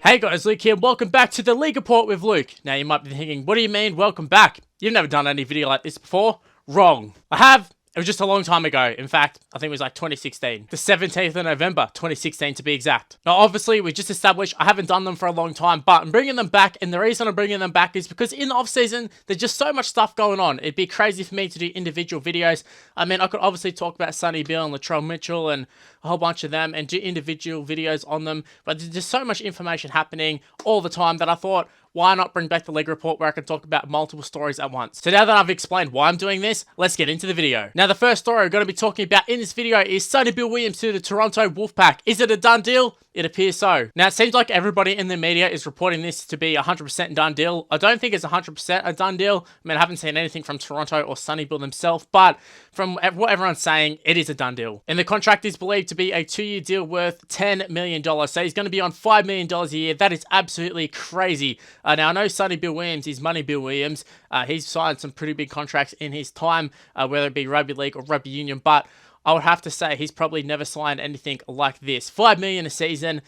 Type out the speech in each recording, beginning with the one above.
Hey guys, Luke here, and welcome back to the League Report with Luke. Now you might be thinking, what do you mean, welcome back? You've never done any video like this before? Wrong. I have. It was just a long time ago. In fact, I think it was like 2016. The 17th of November, 2016 to be exact. Now, obviously, we just established I haven't done them for a long time, but I'm bringing them back, and the reason I'm bringing them back is because in the off-season, there's just so much stuff going on. It'd be crazy for me to do individual videos. I mean, I could obviously talk about Sonny Bill and Latrell Mitchell and a whole bunch of them and do individual videos on them, but there's just so much information happening all the time that I thought, why not bring back the League Report where I can talk about multiple stories at once? So now that I've explained why I'm doing this, let's get into the video. Now, the first story we're going to be talking about in this video is Sonny Bill Williams to the Toronto Wolfpack. Is it a done deal? It appears so. Now, it seems like everybody in the media is reporting this to be 100% done deal. I don't think it's 100% a done deal. I mean, I haven't seen anything from Toronto or Sonny Bill themselves, but from what everyone's saying, it is a done deal. And the contract is believed to be a 2-year deal worth $10 million. So he's going to be on $5 million a year. That is absolutely crazy. Now, I know Sonny Bill Williams is Money Bill Williams. He's signed some pretty big contracts in his time, whether it be rugby league or rugby union, but I would have to say he's probably never signed anything like this. $5 million a season,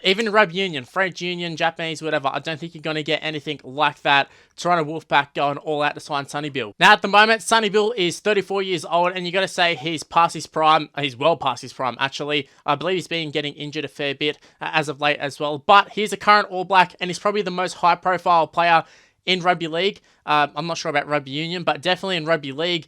even rugby union, French union, Japanese, whatever. I don't think you're going to get anything like that. Toronto Wolfpack going all out to sign Sonny Bill. Now, at the moment, Sonny Bill is 34 years old, and you got to say he's past his prime. He's well past his prime, actually. I believe he's been getting injured a fair bit as of late as well. But he's a current All Black, and he's probably the most high-profile player in rugby league. I'm not sure about rugby union, but definitely in rugby league,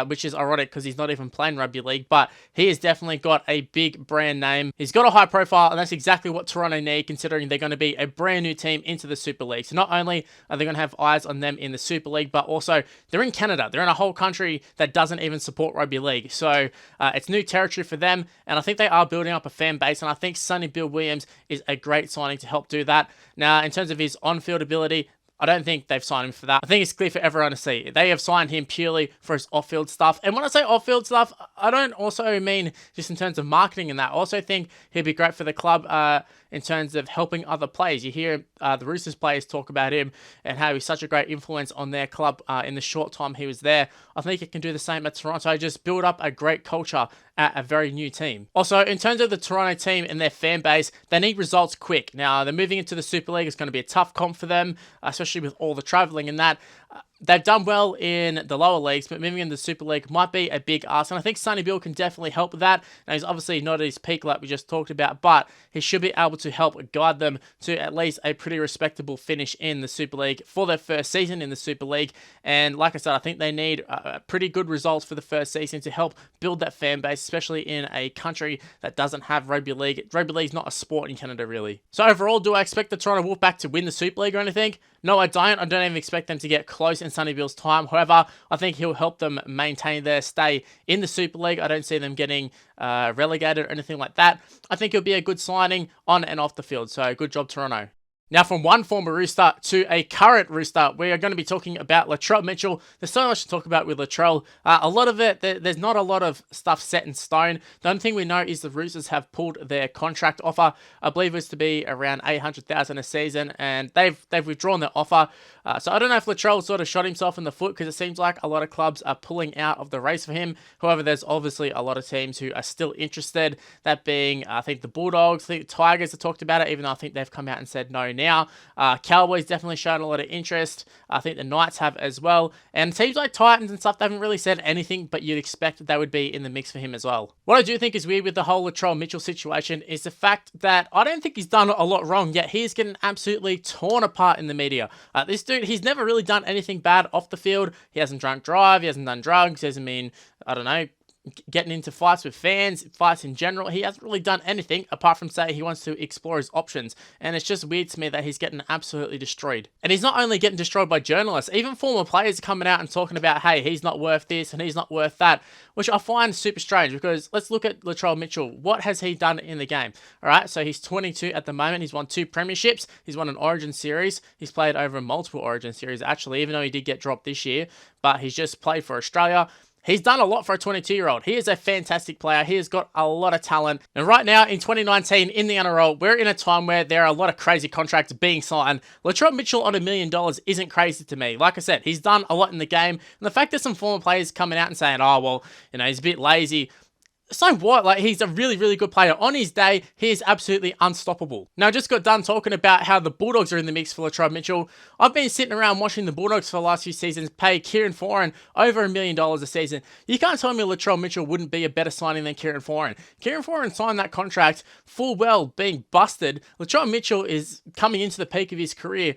which is ironic because he's not even playing rugby league, but he has definitely got a big brand name. He's got a high profile, and that's exactly what Toronto need, considering they're going to be a brand new team into the Super League. So not only are they going to have eyes on them in the Super League, but also they're in Canada. They're in a whole country that doesn't even support rugby league. So it's new territory for them, and I think they are building up a fan base, and I think Sonny Bill Williams is a great signing to help do that. Now, in terms of his on-field ability, I don't think they've signed him for that. I think it's clear for everyone to see. They have signed him purely for his off-field stuff. And when I say off-field stuff, I don't also mean just in terms of marketing and that. I also think he'd be great for the club in terms of helping other players. You hear the Roosters players talk about him and how he's such a great influence on their club in the short time he was there. I think he can do the same at Toronto, just build up a great culture at a very new team. Also, in terms of the Toronto team and their fan base, they need results quick. Now, they're moving into the Super League. It's going to be a tough comp for them, especially with all the traveling and that. They've done well in the lower leagues, but moving into the Super League might be a big ask, and I think Sonny Bill can definitely help with that. Now, he's obviously not at his peak like we just talked about, but he should be able to help guide them to at least a pretty respectable finish in the Super League for their first season in the Super League. And like I said, I think they need pretty good results for the first season to help build that fan base, especially in a country that doesn't have rugby league. Rugby league is not a sport in Canada, really. So overall, do I expect the Toronto Wolfpack to win the Super League or anything? No, I don't. I don't even expect them to get close in Sonny Bill's time. However, I think he'll help them maintain their stay in the Super League. I don't see them getting relegated or anything like that. I think it'll be a good signing on and off the field. So good job, Toronto. Now, from one former Rooster to a current Rooster, we are going to be talking about Latrell Mitchell. There's so much to talk about with Latrell. A lot of it, there's not a lot of stuff set in stone. The only thing we know is the Roosters have pulled their contract offer. I believe it's to be around $800,000 a season, and they've withdrawn their offer. So I don't know if Latrell sort of shot himself in the foot, because it seems like a lot of clubs are pulling out of the race for him. However, there's obviously a lot of teams who are still interested. That being, I think the Bulldogs, I think the Tigers have talked about it, even though I think they've come out and said no now. Cowboys definitely shown a lot of interest. I think the Knights have as well. And teams like Titans and stuff, they haven't really said anything, but you'd expect they would be in the mix for him as well. What I do think is weird with the whole Latrell Mitchell situation is the fact that I don't think he's done a lot wrong, yet he's getting absolutely torn apart in the media. This dude, he's never really done anything bad off the field. He hasn't drunk drive, he hasn't done drugs, he hasn't been, I don't know, getting into fights with fans, fights in general. He hasn't really done anything apart from say he wants to explore his options. And it's just weird to me that he's getting absolutely destroyed. And he's not only getting destroyed by journalists, even former players coming out and talking about, hey, he's not worth this and he's not worth that, which I find super strange, because let's look at Latrell Mitchell. What has he done in the game? All right, so he's 22 at the moment. He's won 2 premierships. He's won an Origin series. He's played over multiple Origin series, actually, even though he did get dropped this year, but he's just played for Australia. He's done a lot for a 22-year-old. He is a fantastic player. He has got a lot of talent. And right now, in 2019, in the NRL, we're in a time where there are a lot of crazy contracts being signed. Latrell Mitchell on $1 million isn't crazy to me. Like I said, he's done a lot in the game. And the fact that some former players coming out and saying, oh, well, you know, he's a bit lazy. so what? Like, he's a really, really good player. On his day, he is absolutely unstoppable. Now, I just got done talking about how the Bulldogs are in the mix for Latrell Mitchell. I've been sitting around watching the Bulldogs for the last few seasons pay Kieran Foran over $1 million a season. You can't tell me Latrell Mitchell wouldn't be a better signing than Kieran Foran. Kieran Foran signed that contract full well being busted. Latrell Mitchell is coming into the peak of his career.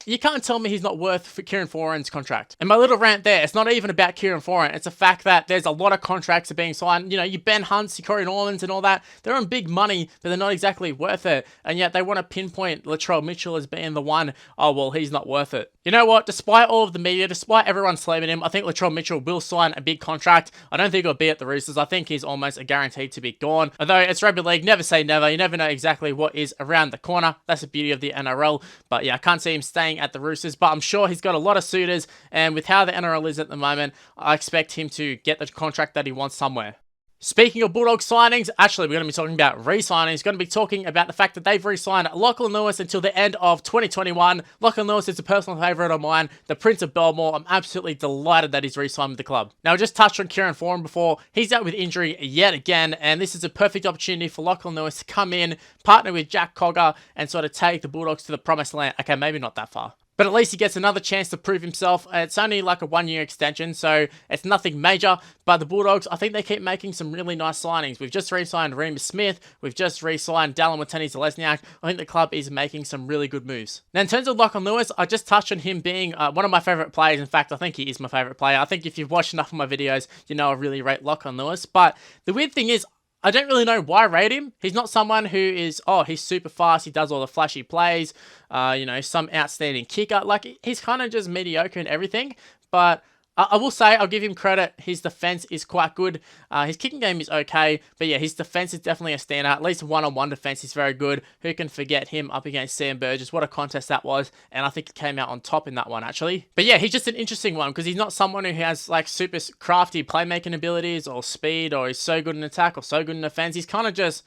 You can't tell me he's not worth for Kieran Foran's contract. And my little rant there, it's not even about Kieran Foran. It's a fact that there's a lot of contracts that are being signed. You know, you Ben Hunts, you Corey Normans and all that. They're on big money, but they're not exactly worth it. And yet they want to pinpoint Latrell Mitchell as being the one, oh, well, he's not worth it. You know what? Despite all of the media, despite everyone slamming him, I think Latrell Mitchell will sign a big contract. I don't think it'll be at the Roosters. I think he's almost a guarantee to be gone. Although it's rugby league, never say never. You never know exactly what is around the corner. That's the beauty of the NRL. But yeah, I can't see him staying at the Roosters. But I'm sure he's got a lot of suitors, and with how the NRL is at the moment, I expect him to get the contract that he wants somewhere. Speaking of Bulldog signings, actually, we're going to be talking about re-signings. We're going to be talking about the fact that they've re-signed Lachlan Lewis until the end of 2021. Lachlan Lewis is a personal favourite of mine, the Prince of Belmore. I'm absolutely delighted that he's re-signed with the club. Now, I just touched on Kieran Foran before. He's out with injury yet again, and this is a perfect opportunity for Lachlan Lewis to come in, partner with Jack Cogger, and sort of take the Bulldogs to the promised land. Okay, maybe not that far, but at least he gets another chance to prove himself. It's only like a 1-year extension, so it's nothing major. But the Bulldogs, I think they keep making some really nice signings. We've just re-signed Ramien Smith. We've just re-signed Dallin Watene-Zelezniak. I think the club is making some really good moves. Now, in terms of Lachlan Lewis, I just touched on him being one of my favourite players. In fact, I think he is my favourite player. I think if you've watched enough of my videos, you know I really rate Lachlan Lewis. But the weird thing is, I don't really know why I rate him. He's not someone who is, oh, he's super fast, he does all the flashy plays, you know, some outstanding kicker. Like, he's kind of just mediocre in everything. But I will say, I'll give him credit. His defense is quite good. His kicking game is okay. But yeah, his defense is definitely a standout. At least one-on-one defense is very good. Who can forget him up against Sam Burgess? What a contest that was. And I think he came out on top in that one, actually. But yeah, he's just an interesting one because he's not someone who has like super crafty playmaking abilities or speed, or he's so good in attack or so good in defense. He's kind of just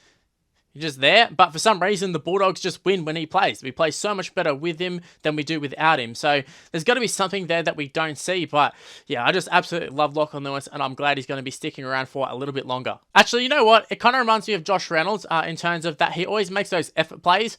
there, but for some reason the Bulldogs just win when he plays. We play so much better with him than we do without him. So there's got to be something there that we don't see. But yeah, I just absolutely love Lachlan Lewis, and I'm glad he's going to be sticking around for a little bit longer. Actually, you know what? It kind of reminds me of Josh Reynolds in terms of that he always makes those effort plays.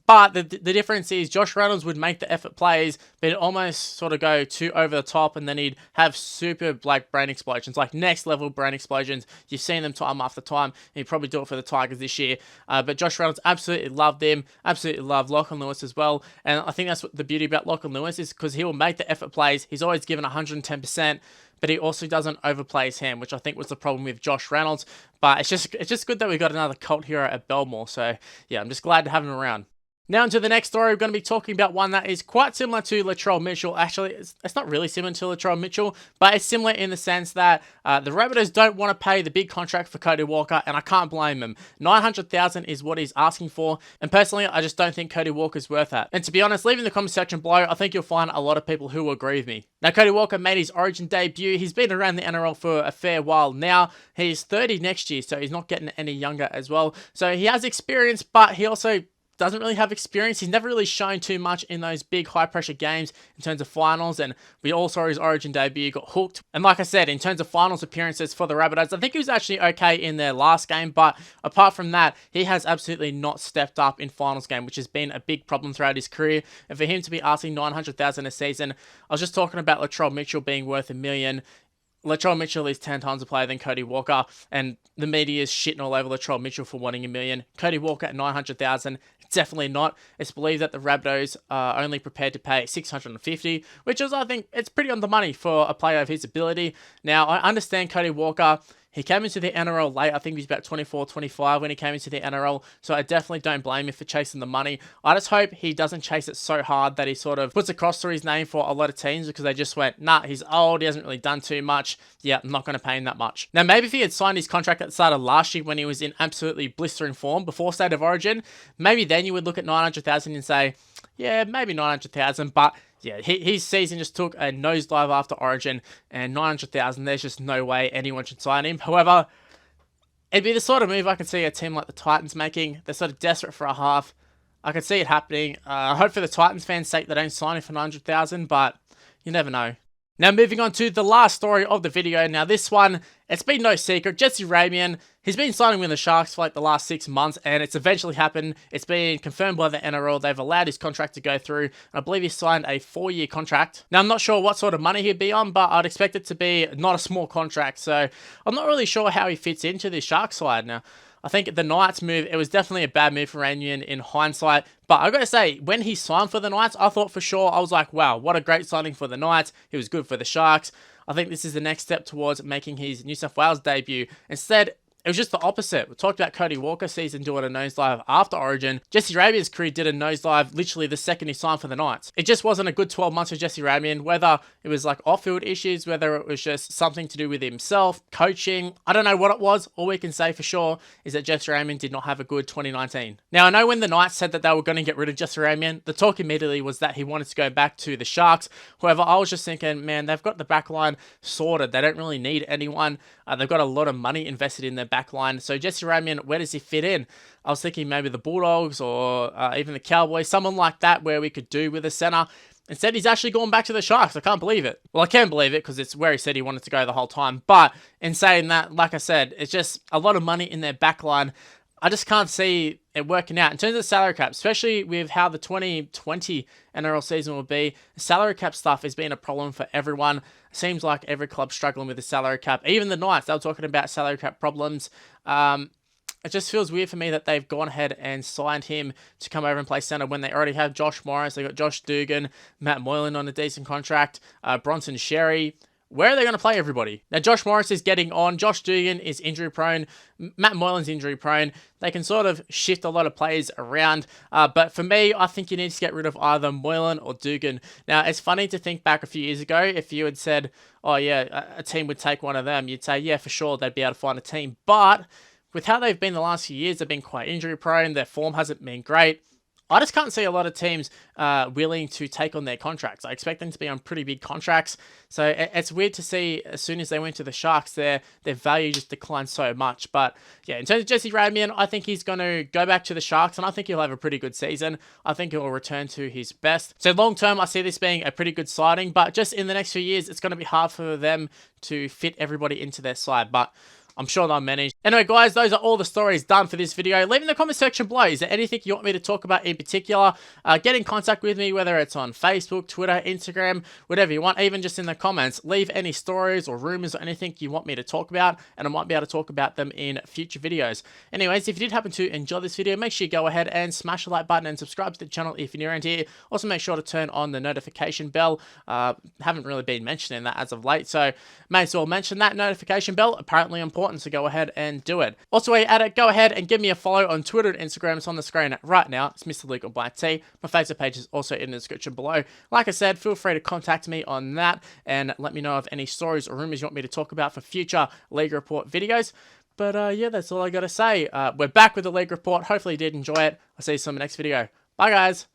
But the difference is Josh Reynolds would make the effort plays, but it almost sort of go too over the top, and then he'd have super like brain explosions, like next level brain explosions. You've seen them time after time. He'd probably do it for the Tigers this year. But Josh Reynolds absolutely loved them, absolutely loved Lachlan Lewis as well. And I think that's what the beauty about Lachlan Lewis is, because he will make the effort plays. He's always given 110%. But he also doesn't overplay his hand, which I think was the problem with Josh Reynolds. But it's just good that we got another cult hero at Belmore. So yeah, I'm just glad to have him around. Now into the next story, we're going to be talking about one that is quite similar to Latrell Mitchell. Actually, it's not really similar to Latrell Mitchell, but it's similar in the sense that the Rabbitohs don't want to pay the big contract for Cody Walker, and I can't blame them. $900,000 is what he's asking for, and personally, I just don't think Cody Walker's worth that. And to be honest, leave in the comment section below, I think you'll find a lot of people who will agree with me. Now, Cody Walker made his Origin debut. He's been around the NRL for a fair while now. He's 30 next year, so he's not getting any younger as well. So he has experience, but he also doesn't really have experience. He's never really shown too much in those big high-pressure games in terms of finals, and we all saw his Origin debut, got hooked. And like I said, in terms of finals appearances for the Rabbitohs, I think he was actually okay in their last game, but apart from that, he has absolutely not stepped up in finals game, which has been a big problem throughout his career. And for him to be asking $900,000 a season, I was just talking about Latrell Mitchell being worth $1 million. Latrell Mitchell is 10 times a player than Cody Walker, and the media is shitting all over Latrell Mitchell for wanting $1 million. Cody Walker at $900,000, definitely not. It's believed that the Rabbitohs are only prepared to pay $650,000, which is, I think, it's pretty on the money for a player of his ability. Now, I understand Cody Walker. He came into the NRL late. I think he was about 24, 25 when he came into the NRL. So I definitely don't blame him for chasing the money. I just hope he doesn't chase it so hard that he sort of puts across through his name for a lot of teams, because they just went, nah, he's old. He hasn't really done too much. Yeah, I'm not going to pay him that much. Now, maybe if he had signed his contract at the start of last year when he was in absolutely blistering form before State of Origin, maybe then you would look at $900,000 and say, yeah, maybe $900,000, but yeah, his season just took a nosedive after Origin, and $900,000, there's just no way anyone should sign him. However, it'd be the sort of move I could see a team like the Titans making. They're sort of desperate for a half. I could see it happening. I hope for the Titans fans' sake they don't sign him for $900,000, but you never know. Now moving on to the last story of the video. Now this one, it's been no secret. Jesse Ramien, he's been signing with the Sharks for like the last 6 months, and it's eventually happened. It's been confirmed by the NRL. They've allowed his contract to go through, and I believe he signed a 4-year contract. Now I'm not sure what sort of money he'd be on, but I'd expect it to be not a small contract. So I'm not really sure how he fits into this Sharks side. Now I think the Knights move, it was definitely a bad move for Ramien in hindsight. But I got to say, when he signed for the Knights, I thought for sure, I was like, wow, what a great signing for the Knights. He was good for the Sharks. I think this is the next step towards making his New South Wales debut. Instead, it was just the opposite. We talked about Cody Walker season doing a nosedive after Origin. Jesse Ramien's career did a nosedive literally the second he signed for the Knights. It just wasn't a good 12 months for Jesse Ramien, whether it was like off-field issues, whether it was just something to do with himself, coaching. I don't know what it was. All we can say for sure is that Jesse Ramien did not have a good 2019. Now, I know when the Knights said that they were going to get rid of Jesse Ramien, the talk immediately was that he wanted to go back to the Sharks. However, I was just thinking, man, they've got the back line sorted. They don't really need anyone. They've got a lot of money invested in their back line. So Jesse Ramien, where does he fit in? I was thinking maybe the Bulldogs or even the Cowboys, someone like that where we could do with a center. Instead, he's actually gone back to the Sharks. I can't believe it. Well, I can believe it because it's where he said he wanted to go the whole time. But in saying that, like I said, it's just a lot of money in their back line. I just can't see it working out. In terms of salary cap, especially with how the 2020 NRL season will be, salary cap stuff has been a problem for everyone. It seems like every club's struggling with the salary cap. Even the Knights, they were talking about salary cap problems. It just feels weird for me that they've gone ahead and signed him to come over and play centre when they already have Josh Morris. They got Josh Dugan, Matt Moylan on a decent contract, Bronson Sherry. Where are they going to play everybody? Now, Josh Morris is getting on. Josh Dugan is injury prone. Matt Moylan's injury prone. They can sort of shift a lot of players around. But for me, I think you need to get rid of either Moylan or Dugan. Now, it's funny to think back a few years ago. If you had said, oh yeah, a team would take one of them, you'd say, yeah, for sure, they'd be able to find a team. But with how they've been the last few years, they've been quite injury prone. Their form hasn't been great. I just can't see a lot of teams willing to take on their contracts. I expect them to be on pretty big contracts. So it's weird to see as soon as they went to the Sharks, their value just declined so much. But yeah, in terms of Jesse Ramien, I think he's going to go back to the Sharks, and I think he'll have a pretty good season. I think he'll return to his best. So long term, I see this being a pretty good signing. But just in the next few years, it's going to be hard for them to fit everybody into their side. But I'm sure they'll manage. Anyway, guys, those are all the stories done for this video. Leave in the comment section below. Is there anything you want me to talk about in particular? Get in contact with me, whether it's on Facebook, Twitter, Instagram, whatever you want, even just in the comments. Leave any stories or rumors or anything you want me to talk about, and I might be able to talk about them in future videos. Anyways, if you did happen to enjoy this video, make sure you go ahead and smash the like button and subscribe to the channel if you're new around here. Also, make sure to turn on the notification bell. Haven't really been mentioning that as of late, so may as well mention that notification bell. Apparently important. So go ahead and do it. Also, while you're at it, go ahead and give me a follow on Twitter and Instagram. It's on the screen right now. It's Mr. Luke on Black T. My Facebook page is also in the description below. Like I said, feel free to contact me on that and let me know of any stories or rumors you want me to talk about for future League Report videos. But yeah, that's all I got to say. We're back with the League Report. Hopefully you did enjoy it. I'll see you in the next video. Bye, guys.